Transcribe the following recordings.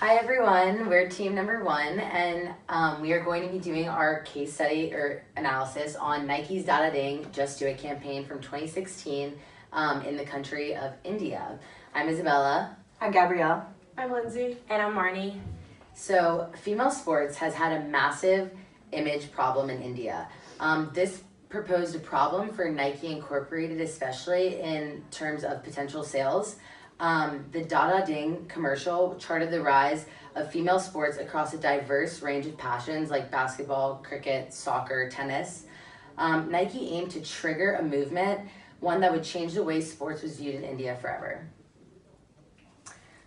Hi everyone, we're team number one, and we are going to be doing our case study or analysis on Nike's Dada Ding Just Do It campaign from 2016 in the country of India. I'm Isabella. I'm Gabrielle. I'm Lindsay. And I'm Marnie. So, female sports has had a massive image problem in India. This proposed a problem for Nike Incorporated, especially in terms of potential sales. The Dada Ding commercial charted the rise of female sports across a diverse range of passions like basketball, cricket, soccer, tennis. Nike aimed to trigger a movement, one that would change the way sports was viewed in India forever.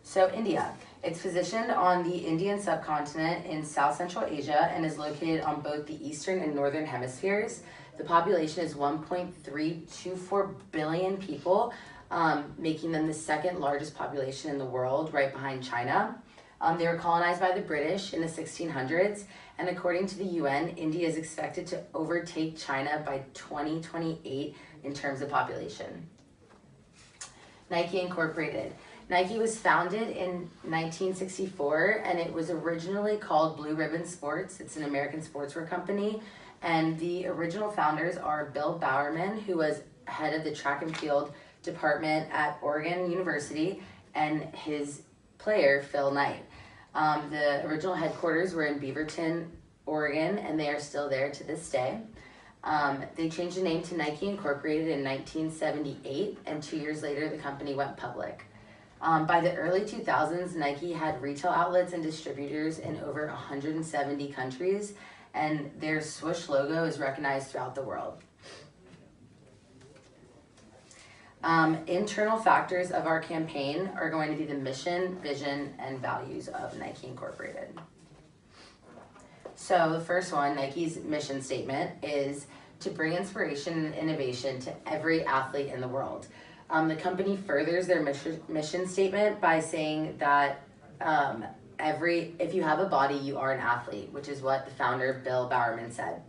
So India, it's positioned on the Indian subcontinent in South Central Asia and is located on both the eastern and northern hemispheres. The population is 1.324 billion people, making them the second largest population in the world, right behind China. They were colonized by the British in the 1600s, and according to the UN, India is expected to overtake China by 2028 in terms of population. Nike Incorporated. Nike was founded in 1964, and it was originally called Blue Ribbon Sports. It's an American sportswear company, and the original founders are Bill Bowerman, who was head of the track and field department at Oregon University, and his player, Phil Knight. The original headquarters were in Beaverton, Oregon, and they are still there to this day. They changed the name to Nike Incorporated in 1978, and 2 years later, the company went public. By the early 2000s, Nike had retail outlets and distributors in over 170 countries, and their swoosh logo is recognized throughout the world. Internal factors of our campaign are going to be the mission, vision, and values of Nike Incorporated. So the first one, Nike's mission statement, is to bring inspiration and innovation to every athlete in the world. The company furthers their mission statement by saying that if you have a body, you are an athlete, which is what the founder, Bill Bowerman, said.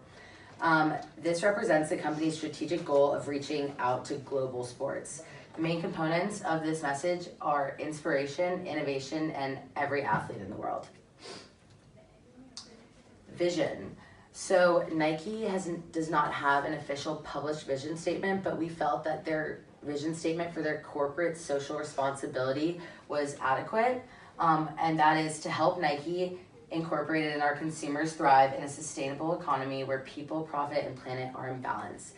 This represents the company's strategic goal of reaching out to global sports. The main components of this message are inspiration, innovation, and every athlete in the world. Vision. So Nike does not have an official published vision statement, but we felt that their vision statement for their corporate social responsibility was adequate, and that is to help Nike Incorporated and our consumers thrive in a sustainable economy where people, profit, and planet are in balance.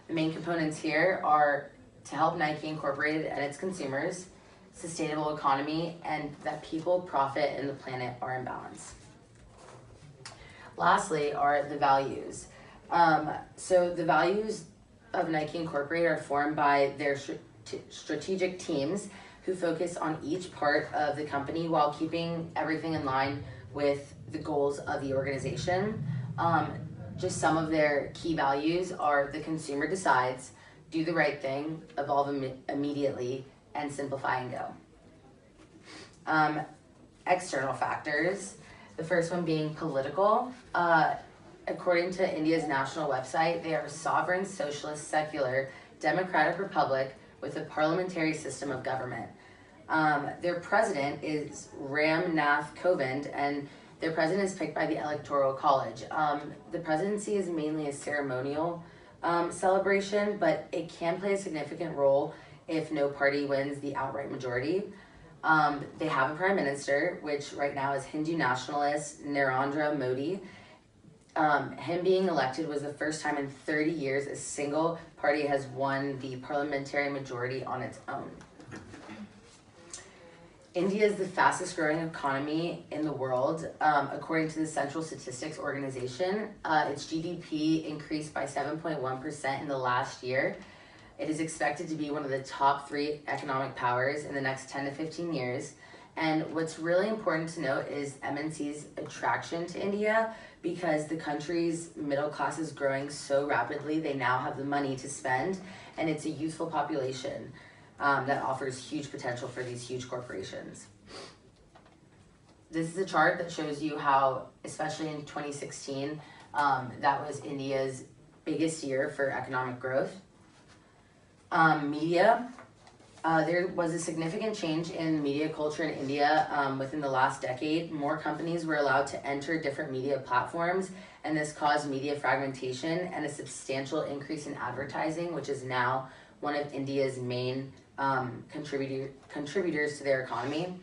The main components here are to help Nike Incorporated and its consumers, sustainable economy, and that people, profit, and the planet are in balance. Lastly are the values. So the values of Nike Incorporated are formed by their strategic teams who focus on each part of the company while keeping everything in line with the goals of the organization. Just some of their key values are the consumer decides, do the right thing, evolve immediately, and simplify and go. External factors, the first one being political. According to India's national website, they are a sovereign, socialist, secular, democratic republic with a parliamentary system of government. Their president is Ram Nath Kovind, and their president is picked by the Electoral College. The presidency is mainly a ceremonial celebration, but it can play a significant role if no party wins the outright majority. They have a prime minister, which right now is Hindu nationalist Narendra Modi. Him being elected was the first time in 30 years a single party has won the parliamentary majority on its own. India is the fastest growing economy in the world. According to the Central Statistics Organization, its GDP increased by 7.1% in the last year. It is expected to be one of the top 3 economic powers in the next 10 to 15 years. And what's really important to note is MNC's attraction to India, because the country's middle class is growing so rapidly, they now have the money to spend, and it's a youthful population that offers huge potential for these huge corporations. This is a chart that shows you how, especially in 2016, that was India's biggest year for economic growth. Media. There was a significant change in media culture in India within the last decade. More companies were allowed to enter different media platforms, and this caused media fragmentation and a substantial increase in advertising, which is now one of India's main contributors to their economy.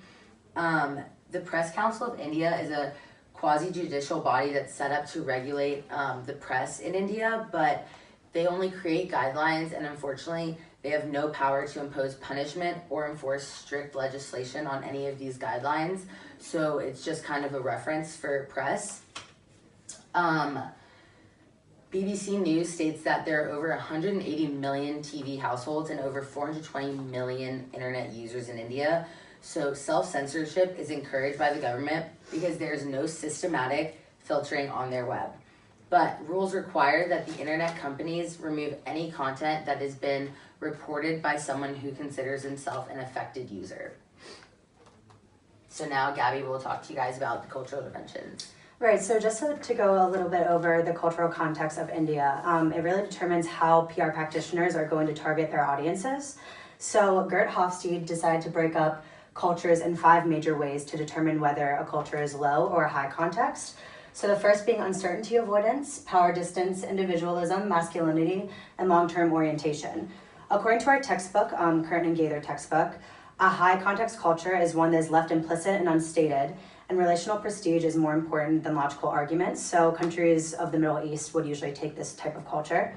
The Press Council of India is a quasi-judicial body that's set up to regulate the press in India, but they only create guidelines, and unfortunately, they have no power to impose punishment or enforce strict legislation on any of these guidelines. So it's just kind of a reference for press. BBC News states that there are over 180 million TV households and over 420 million internet users in India. So self-censorship is encouraged by the government because there's no systematic filtering on their web. But rules require that the internet companies remove any content that has been reported by someone who considers himself an affected user. So now Gabby will talk to you guys about the cultural dimensions. Right, so just to go a little bit over the cultural context of India, it really determines how PR practitioners are going to target their audiences. So Gert Hofstede decided to break up cultures in 5 major ways to determine whether a culture is low or high context. So the first being uncertainty avoidance, power distance, individualism, masculinity, and long-term orientation. According to our textbook, Curtin and Gaither textbook, a high context culture is one that is left implicit and unstated, and relational prestige is more important than logical arguments. So countries of the Middle East would usually take this type of culture.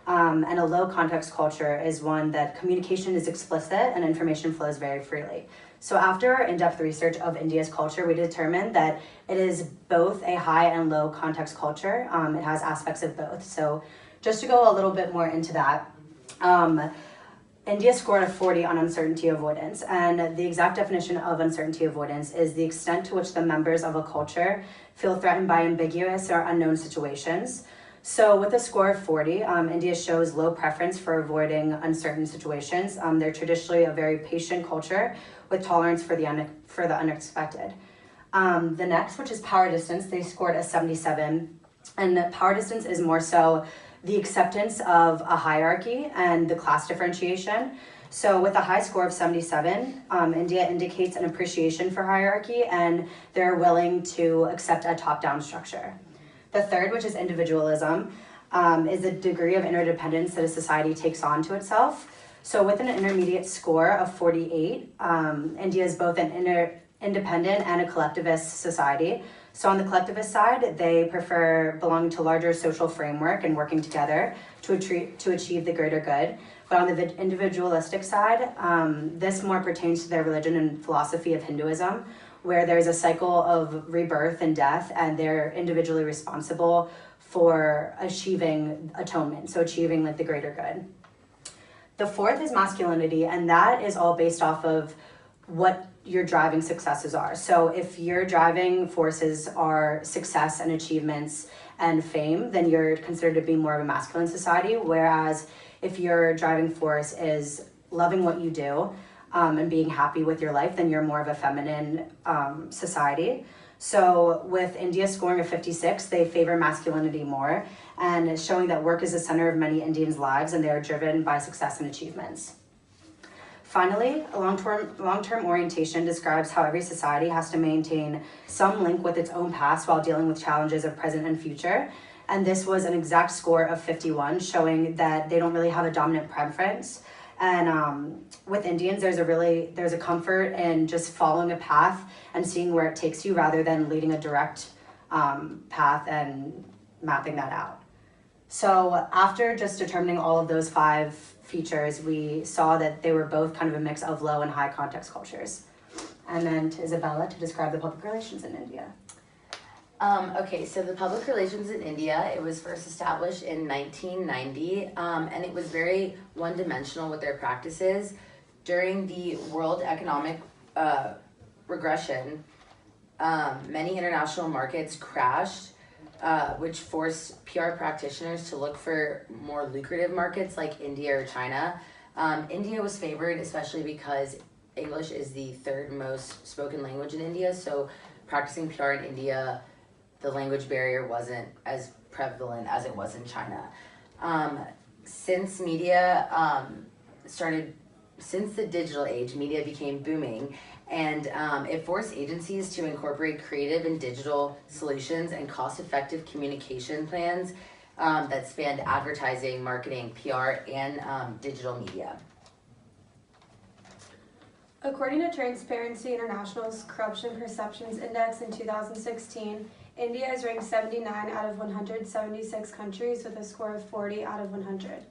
And a low context culture is one that communication is explicit and information flows very freely. So after our in-depth research of India's culture, we determined that it is both a high and low context culture. It has aspects of both. So just to go a little bit more into that, India scored a 40 on uncertainty avoidance, and the exact definition of uncertainty avoidance is the extent to which the members of a culture feel threatened by ambiguous or unknown situations. So with a score of 40, India shows low preference for avoiding uncertain situations. They're traditionally a very patient culture with tolerance for the unexpected. The next, which is power distance, they scored a 77, and the power distance is more so the acceptance of a hierarchy and the class differentiation. So with a high score of 77, India indicates an appreciation for hierarchy, and they're willing to accept a top-down structure. The third, which is individualism, is a degree of interdependence that a society takes on to itself. So with an intermediate score of 48, India is both an independent and a collectivist society. So on the collectivist side, they prefer belonging to a larger social framework and working together to achieve the greater good. But on the individualistic side, this more pertains to their religion and philosophy of Hinduism, where there's a cycle of rebirth and death, and they're individually responsible for achieving atonement, so achieving like the greater good. The fourth is masculinity, and that is all based off of what your driving successes are. So if your driving forces are success and achievements and fame, then you're considered to be more of a masculine society, whereas if your driving force is loving what you do and being happy with your life, then you're more of a feminine society. So with India scoring a 56, they favor masculinity more, and showing that work is the center of many Indians' lives and they are driven by success and achievements. Finally, a long-term orientation describes how every society has to maintain some link with its own past while dealing with challenges of present and future. And this was an exact score of 51, showing that they don't really have a dominant preference. And with Indians, there's a comfort in just following a path and seeing where it takes you rather than leading a direct path and mapping that out. So after just determining all of those 5 features, we saw that they were both kind of a mix of low and high context cultures. And then to Isabella to describe the public relations in India. Okay, so the public relations in India, it was first established in 1990, and it was very one-dimensional with their practices. During the world economic regression, many international markets crashed, which forced PR practitioners to look for more lucrative markets like India or China. India was favored especially because English is the 3rd most spoken language in India, so practicing PR in India, the language barrier wasn't as prevalent as it was in China. Since media started since the digital age, media became booming, and it forced agencies to incorporate creative and digital solutions and cost-effective communication plans that spanned advertising, marketing, PR, and digital media. According to Transparency International's Corruption Perceptions Index in 2016, India is ranked 79 out of 176 countries with a score of 40 out of 100.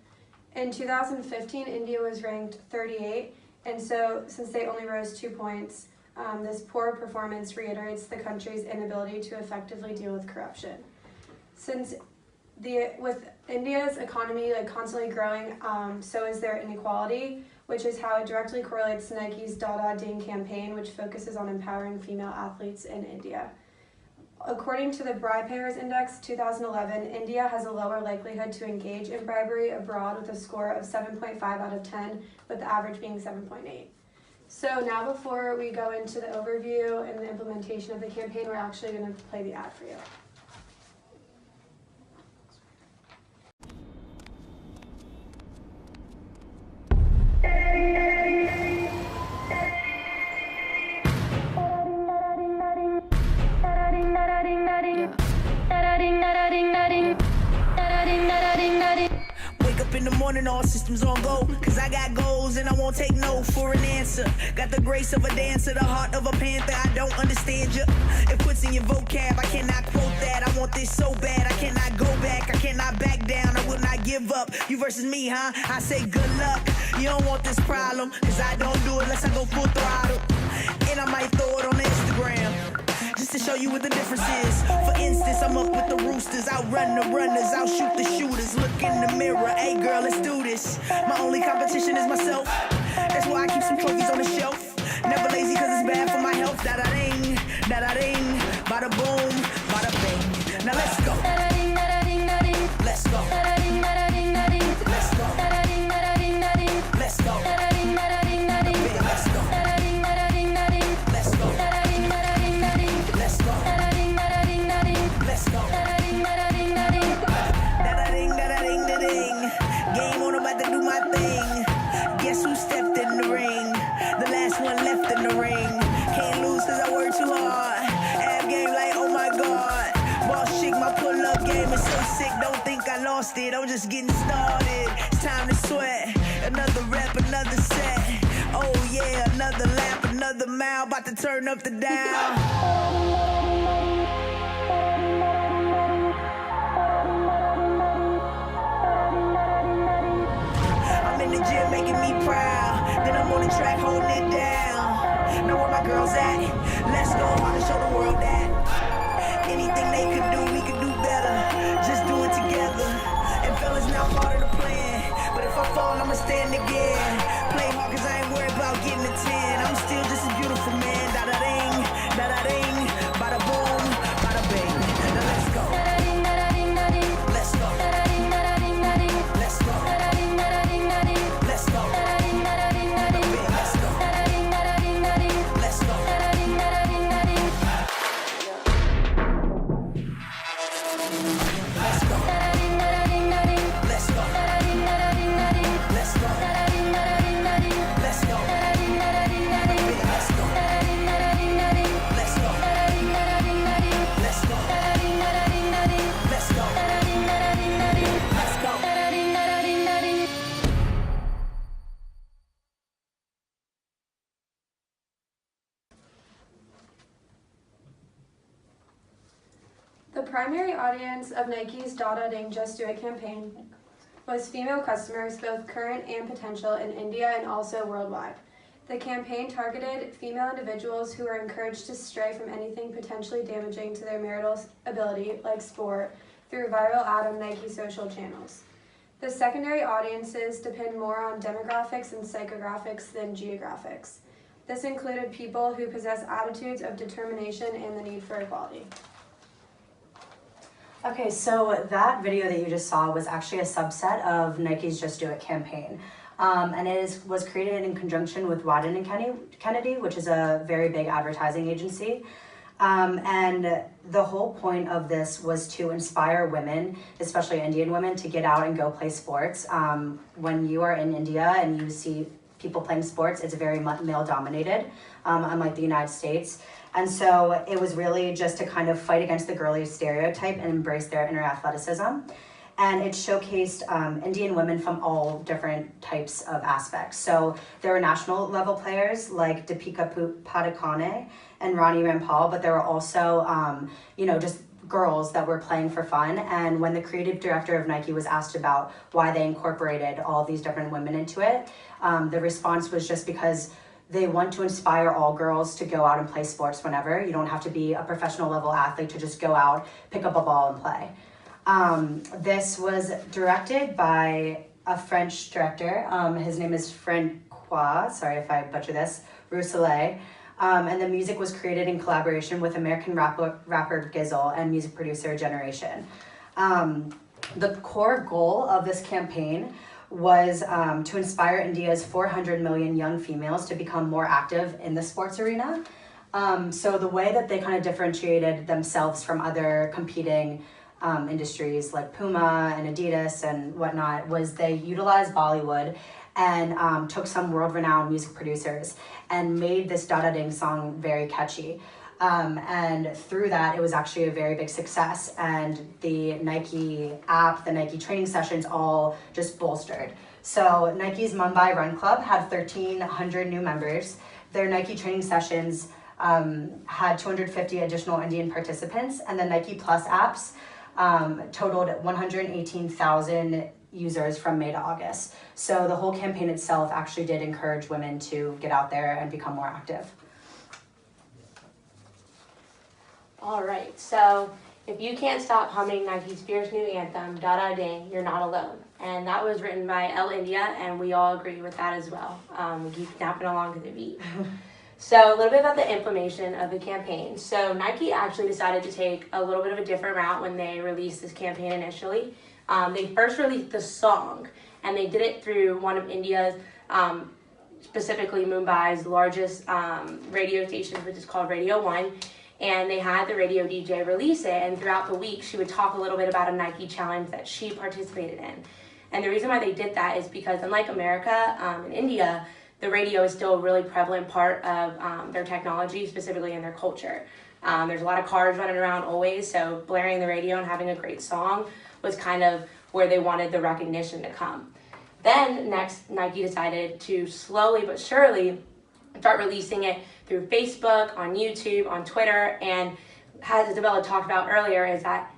In 2015, India was ranked 38, and so since they only rose 2 points, this poor performance reiterates the country's inability to effectively deal with corruption. Since with India's economy constantly growing, so is their inequality, which is how it directly correlates to Nike's Dada Ding campaign, which focuses on empowering female athletes in India. According to the Bribe Payers Index 2011, India has a lower likelihood to engage in bribery abroad with a score of 7.5 out of 10, with the average being 7.8. So now before we go into the overview and the implementation of the campaign, we're actually going to play the ad for you. Wake up in the morning, all systems on go. Cause I got goals and I won't take no for an answer. Got the grace of a dancer, the heart of a panther. I don't understand you. It puts in your vocab, I cannot quote that. I want this so bad, I cannot go back. I cannot back down, I will not give up. You versus me, huh? I say good luck. You don't want this problem, cause I don't do it unless I go full throttle. And I might throw it on Instagram, just to show you what the difference is. For instance, I'm up with the roosters, outrun the runners, outshoot the shooters. Look in the mirror, hey girl, let's do this. My only competition is myself. That's why I keep some trophies on the shelf. Never lazy cause it's bad for my health. Da-da-ding, da-da-ding, bada boom, bada bing. Now let's go. Let's go. Let's go. Let's go. Let's go. Let's go. Let's go. Let's go. Da-da-ding, da-da-ding, da-ding. Game on, about to do my thing. Guess who stepped in the ring? The last one left in the ring. Can't lose cause I work too hard. Ab game like, oh my god. Boss chick, my pull-up game is so sick. Don't think I lost it, I'm just getting started. It's time to sweat. Another rep, another set. Oh yeah, another lap, another mile. About to turn up the dial. I'm in the gym making me proud. Then I'm on the track holding it down. Know where my girls at? Let's go, I wanna show the world that anything they could do, we could do better. Just do it together. And fellas, now part of the plan. But if I fall, I'ma stand again. Play hard cause I ain't worried about getting a 10. I'm still just as beautiful, man. Da-da-ding, da-da-ding, bada boom, bada bing. Now let's go. Let's go. Let's go. Let's go. Let's go. Let's go. Let's go. Let's go. Let's go. Let's go. Let's go. Let's go. Let's go. Let's go. Let's go. The primary audience of Nike's Dada Ding Just Do It campaign was female customers, both current and potential, in India and also worldwide. The campaign targeted female individuals who were encouraged to stray from anything potentially damaging to their marital ability, like sport, through a viral ad on Nike social channels. The secondary audiences depend more on demographics and psychographics than geographics. This included people who possess attitudes of determination and the need for equality. Okay, so that video that you just saw was actually a subset of Nike's Just Do It campaign. And it was created in conjunction with Wieden and Kennedy, which is a very big advertising agency. And the whole point of this was to inspire women, especially Indian women, to get out and go play sports. When you are in India and you see people playing sports, it's very male dominated, unlike the United States. And so it was really just to kind of fight against the girly stereotype and embrace their inner athleticism. And it showcased Indian women from all different types of aspects. So there were national level players like Deepika Padukone and Rani Rampal, but there were also, just girls that were playing for fun. And when the creative director of Nike was asked about why they incorporated all these different women into it, the response was just because they want to inspire all girls to go out and play sports whenever. You don't have to be a professional level athlete to just go out, pick up a ball and play. This was directed by a French director. His name is Francois, sorry if I butcher this, Rousselet. And the music was created in collaboration with American rapper Gizzle and music producer Generation. The core goal of this campaign was to inspire India's 400 million young females to become more active in the sports arena. So the way that they kind of differentiated themselves from other competing industries like Puma and Adidas and whatnot was they utilized Bollywood and took some world-renowned music producers and made this Da Da Ding song very catchy. And through that, it was actually a very big success, and the Nike app, the Nike training sessions all just bolstered. So Nike's Mumbai Run Club had 1,300 new members. Their Nike training sessions had 250 additional Indian participants, and the Nike Plus apps totaled 118,000 users from May to August. So the whole campaign itself actually did encourage women to get out there and become more active. All right, so if you can't stop humming Nike's fierce new anthem, Da Da Ding, you're not alone. And that was written by El India, and we all agree with that as well. We keep snapping along to the beat. So a little bit about the implementation of the campaign. So Nike actually decided to take a little bit of a different route when they released this campaign initially. They first released the song, and they did it through one of India's, specifically Mumbai's largest radio stations, which is called Radio 1. And they had the radio DJ release it, and throughout the week she would talk a little bit about a Nike challenge that she participated in. And the reason why they did that is because unlike America, in India, the radio is still a really prevalent part of their technology, specifically in their culture. There's a lot of cars running around always, so blaring the radio and having a great song was kind of where they wanted the recognition to come. Then next, Nike decided to slowly but surely start releasing it through Facebook, on YouTube, on Twitter, and as Isabella talked about earlier, is that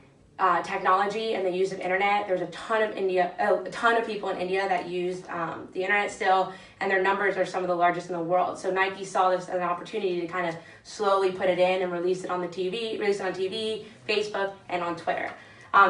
technology and the use of internet. There's a ton of people in India that use the internet still, and their numbers are some of the largest in the world. So Nike saw this as an opportunity to kind of slowly put it in and release it on TV, Facebook, and on Twitter.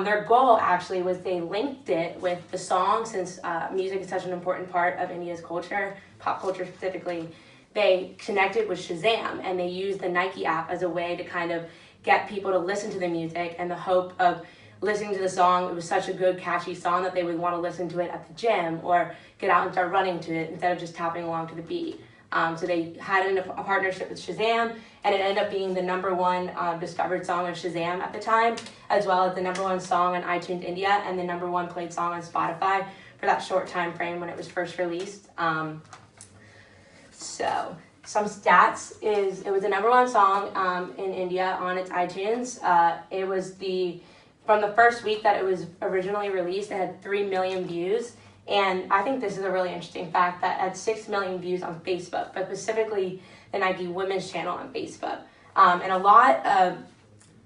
Their goal actually was they linked it with the song, since music is such an important part of India's culture, pop culture specifically. They connected with Shazam, and they used the Nike app as a way to kind of get people to listen to the music, and the hope of listening to the song. It was such a good, catchy song that they would want to listen to it at the gym or get out and start running to it instead of just tapping along to the beat. So they had a partnership with Shazam, and it ended up being the #1 discovered song of Shazam at the time, as well as the #1 song on iTunes India and the #1 played song on Spotify for that short time frame when it was first released. So some stats is it was the #1 song in India on its iTunes. It was from the first week that it was originally released, it had 3 million views. And I think this is a really interesting fact that it had 6 million views on Facebook, but specifically the Nike Women's channel on Facebook. And a lot of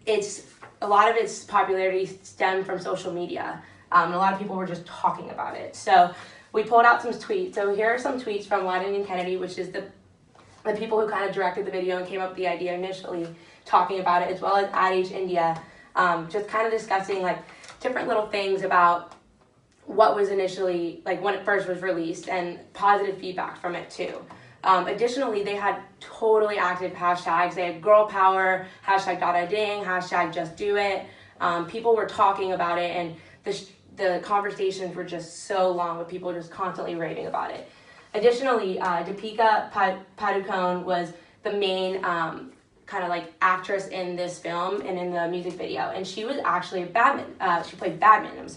its popularity stemmed from social media. And a lot of people were just talking about it. So we pulled out some tweets. So here are some tweets from Ladin and Kennedy, which is the people who kind of directed the video and came up with the idea initially, talking about it, as well as AdAge India, just kind of discussing like different little things about what was initially, like when it first was released, and positive feedback from it too. Additionally, they had totally active hashtags. They had girl power, hashtag Da Da Ding, hashtag just do it. People were talking about it, and the conversations were just so long with people just constantly raving about it. Additionally, Deepika Padukone was the main kind of like actress in this film and in the music video, and she was actually she played badminton,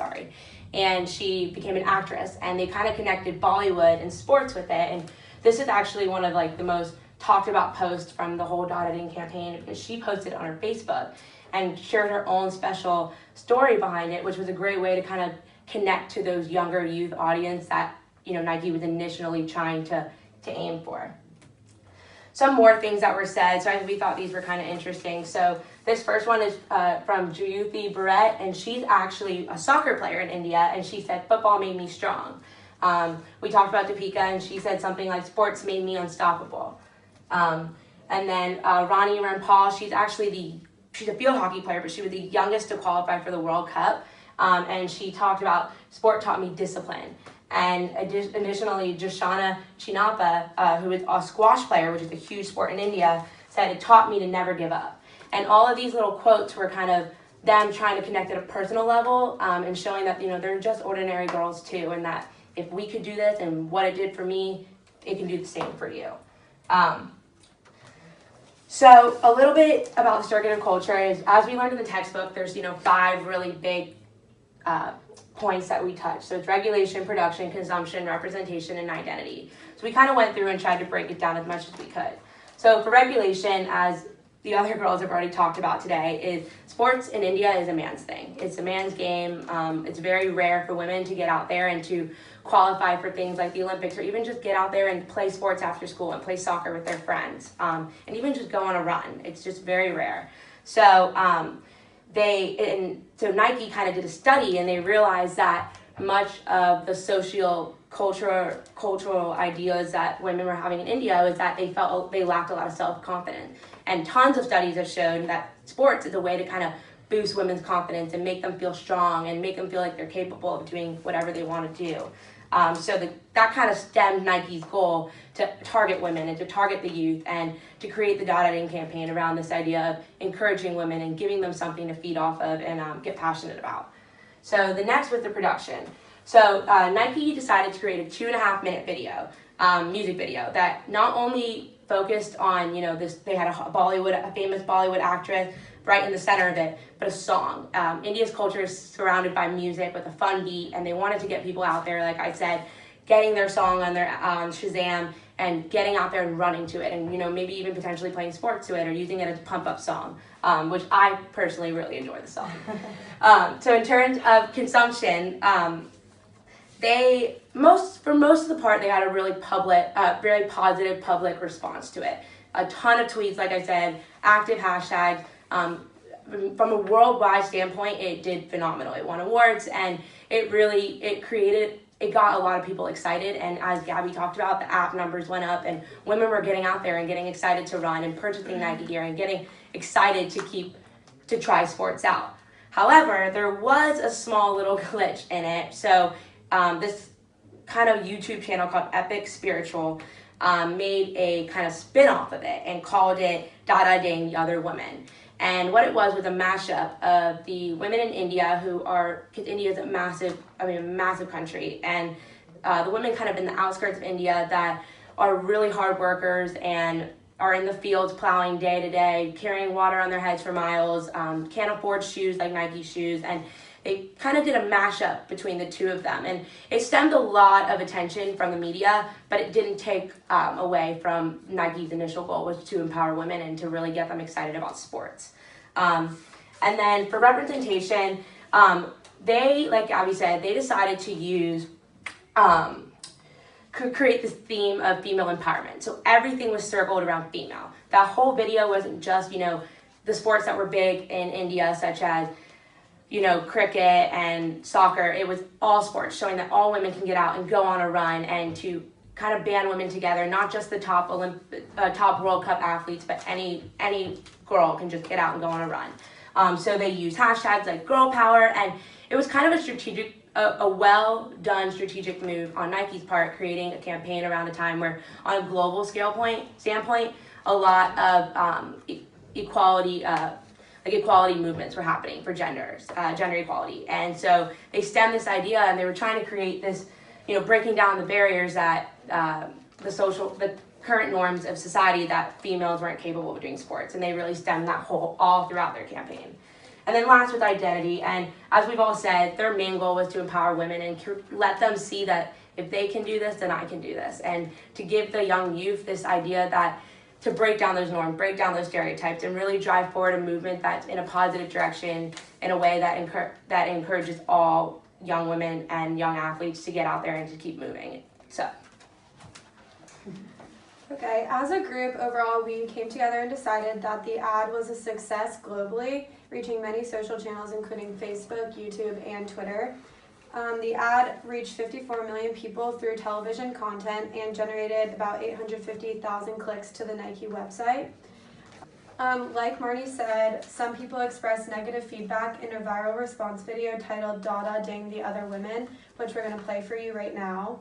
and she became an actress, and they kind of connected Bollywood and sports with it, and this is actually one of like the most talked about posts from the whole Dada Ding campaign, because she posted on her Facebook and shared her own special story behind it, which was a great way to kind of connect to those younger youth audience that, you know, Nike was initially trying to aim for. Some more things that were said, so we thought these were kind of interesting. So this first one is from Jayuthi Barrett, and she's actually a soccer player in India, and she said, "Football made me strong." We talked about Deepika, and she said something like, "Sports made me unstoppable." And then Rani Rampal, she's a field hockey player, but she was the youngest to qualify for the World Cup, and she talked about, "Sport taught me discipline." And additionally, Joshana Chinappa, who is a squash player, which is a huge sport in India, said, "It taught me to never give up." And all of these little quotes were kind of them trying to connect at a personal level, and showing that, you know, they're just ordinary girls too, and that if we could do this and what it did for me, it can do the same for you. So a little bit about the circuit of culture is, as we learned in the textbook, there's, you know, 5 really big points that we touch. So it's regulation, production, consumption, representation, and identity. So we kind of went through and tried to break it down as much as we could. So for regulation, as the other girls have already talked about today, is sports in India is a man's thing. It's a man's game. It's very rare for women to get out there and to qualify for things like the Olympics, or even just get out there and play sports after school and play soccer with their friends, and even just go on a run. It's just very rare. So so Nike kind of did a study, and they realized that much of the cultural ideas that women were having in India was that they felt they lacked a lot of self-confidence. And tons of studies have shown that sports is a way to kind of boost women's confidence and make them feel strong and make them feel like they're capable of doing whatever they want to do. So that kind of stemmed Nike's goal to target women and to target the youth and to create the Dada Ding campaign around this idea of encouraging women and giving them something to feed off of and get passionate about. So the next was the production. So Nike decided to create a 2.5-minute video, music video, that not only focused on, you know, this, they had a famous Bollywood actress right in the center of it, but a song. India's culture is surrounded by music with a fun beat, and they wanted to get people out there, like I said, getting their song on their Shazam and getting out there and running to it, and, you know, maybe even potentially playing sports to it or using it as a pump-up song, which I personally really enjoy the song. So in terms of consumption, for most of the part, they had a really very positive public response to it. A ton of tweets, like I said, active hashtags. From a worldwide standpoint, it did phenomenal. It won awards, and it got a lot of people excited. And as Gabby talked about, the app numbers went up, and women were getting out there and getting excited to run and purchasing Nike gear and getting excited to try sports out. However, there was a small little glitch in it. So this kind of YouTube channel called Epic Spiritual made a kind of spin-off of it and called it Dada Ding, the Other Women. And what it was a mashup of the women in India because India is a massive country, and the women kind of in the outskirts of India that are really hard workers and are in the fields plowing day to day, carrying water on their heads for miles, can't afford shoes like Nike shoes, and they kind of did a mashup between the two of them. And it stemmed a lot of attention from the media, but it didn't take away from Nike's initial goal, was to empower women and to really get them excited about sports. And then for representation, they, like Abby said, they decided to use, create this theme of female empowerment. So everything was circled around female. That whole video wasn't just, you know, the sports that were big in India, such as, you know, cricket and soccer. It was all sports, showing that all women can get out and go on a run, and to kind of band women together, not just the top World Cup athletes, but any girl can just get out and go on a run. So they used hashtags like girl power, and it was kind of a well done strategic move on Nike's part, creating a campaign around a time where, on a global standpoint, a lot of equality movements were happening for gender equality. And so they stemmed this idea, and they were trying to create this, you know, breaking down the barriers that the current norms of society, that females weren't capable of doing sports. And they really stemmed that all throughout their campaign. And then last, with identity, and as we've all said, their main goal was to empower women and let them see that if they can do this, then I can do this. And to give the young youth this idea that to break down those norms, break down those stereotypes, and really drive forward a movement that's in a positive direction in a way that encourages all young women and young athletes to get out there and to keep moving. So. Okay, as a group, overall, we came together and decided that the ad was a success globally, reaching many social channels, including Facebook, YouTube, and Twitter. The ad reached 54 million people through television content and generated about 850,000 clicks to the Nike website. Like Marnie said, some people expressed negative feedback in a viral response video titled "Dada Ding the Other Women," which we're going to play for you right now.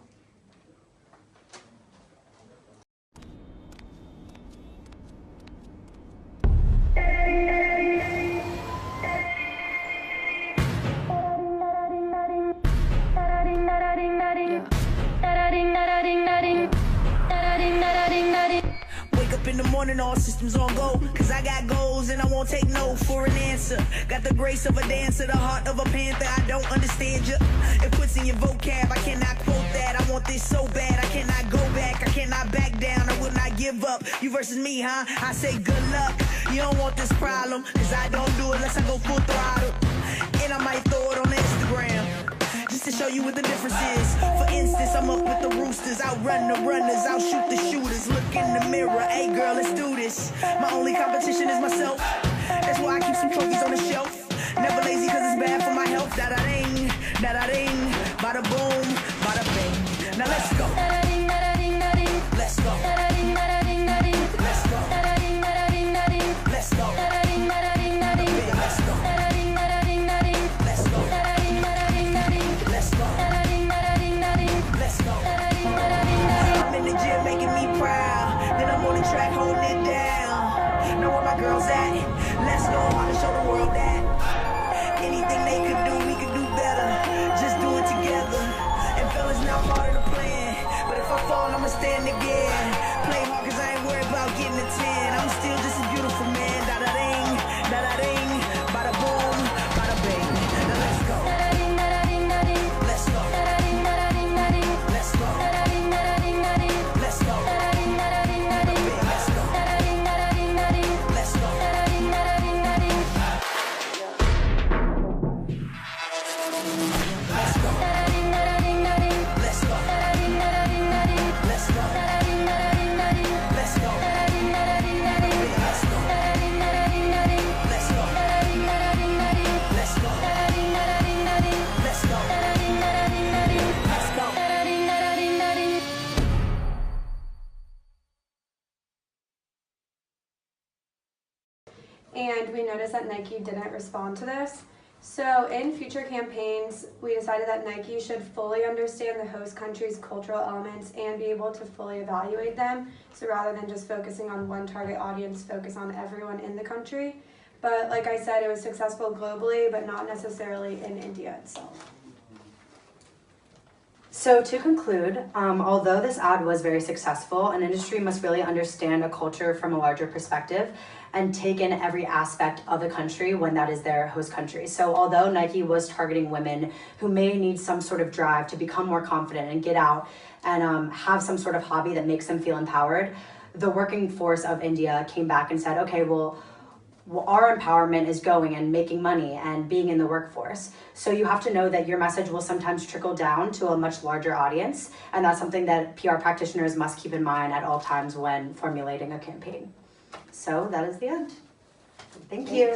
Wake up in the morning, all systems on go. Cause I got goals and I won't take no for an answer. Got the grace of a dancer, the heart of a panther. I don't understand you. It puts in your vocab, I cannot quote that. I want this so bad, I cannot go back. I cannot back down, I will not give up. You versus me, huh? I say good luck. You don't want this problem, cause I don't do it unless I go full throttle. And I might throw it on Instagram, just to show you what the difference is. For instance, I'm up with the Roosters, outrun the runners, outshoot the shooters. Look in the mirror, hey girl, let's do this. My only competition is myself. That's why I keep some trophies on the shelf. Never lazy cause it's bad for my health. Da-da-ding, bada boom, bada bing. Now let's go. Let's go. Let's go. Let's go. Let's go. Let's go. Let's go. I'm in the gym making me proud. Then I'm on the track holding it down. Know where my girls at? Let's go. I can show the world that anything they could do, we could do better. Just do it together. And fellas, not part of the plan. But if I fall, I'ma stand again. Play hard cause I ain't worried about getting a 10. I'm still just a beautiful man. Da-da-ding, bada boom, bada bing. Now let's go. Let's go. Let's go. Let's go. Let's go. Let's go. Let's go. And we noticed that Nike didn't respond to this. So in future campaigns, we decided that Nike should fully understand the host country's cultural elements and be able to fully evaluate them. So rather than just focusing on one target audience, focus on everyone in the country. But like I said, it was successful globally, but not necessarily in India itself. So to conclude, although this ad was very successful, an industry must really understand a culture from a larger perspective and take in every aspect of the country when that is their host country. So although Nike was targeting women who may need some sort of drive to become more confident and get out and have some sort of hobby that makes them feel empowered, the working force of India came back and said, okay, well, our empowerment is going and making money and being in the workforce. So you have to know that your message will sometimes trickle down to a much larger audience. And that's something that PR practitioners must keep in mind at all times when formulating a campaign. So that is the end. Thank you.